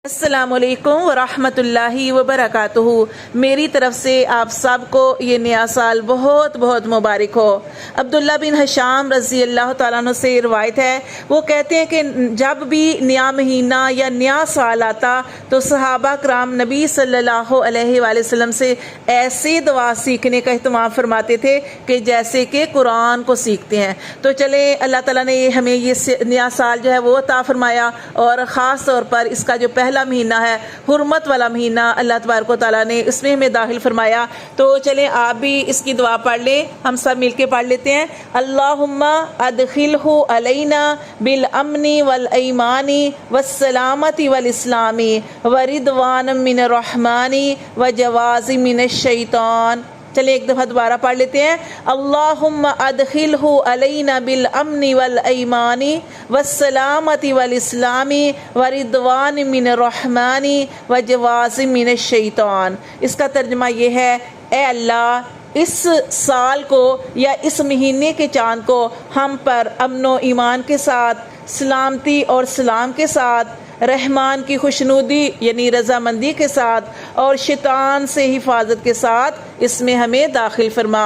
السلام علیکم ورحمۃ اللہ وبرکاتہ۔ میری طرف سے آپ سب کو یہ نیا سال بہت بہت مبارک ہو۔ عبداللہ بن حشام رضی اللہ تعالیٰ عنہ سے روایت ہے، وہ کہتے ہیں کہ جب بھی نیا مہینہ یا نیا سال آتا تو صحابہ کرام نبی صلی اللہ علیہ وآلہ وسلم سے ایسی دعا سیکھنے کا اہتمام فرماتے تھے کہ جیسے کہ قرآن کو سیکھتے ہیں۔ تو چلیں اللہ تعالیٰ نے ہمیں یہ نیا سال جو ہے وہ عطا فرمایا، اور خاص طور پر اس کا جو پہلا مہینہ ہے، حرمت والا مہینہ، اللہ تبارک و تعالیٰ نے اس میں ہمیں داخل فرمایا۔ تو چلیں آپ بھی اس کی دعا پڑھ لیں، ہم سب مل کے پڑھ لیتے ہیں۔ اللہم ادخلہ علینا بالامن والایمان والسلامت والاسلام ورضوان من الرحمن وجواز من الشیطان۔ چلیں ایک دفعہ دوبارہ پڑھ لیتے ہیں۔ اللہم ادخلہ علینا بالامن والایمان والسلامت والاسلام ورضوان من الرحمن وجواز من الشیطان۔ اس کا ترجمہ یہ ہے، اے اللہ اس سال کو یا اس مہینے کے چاند کو ہم پر امن و ایمان کے ساتھ، سلامتی اور سلام کے ساتھ، رحمان کی خوشنودی یعنی رضامندی کے ساتھ، اور شیطان سے حفاظت کے ساتھ اس میں ہمیں داخل فرما۔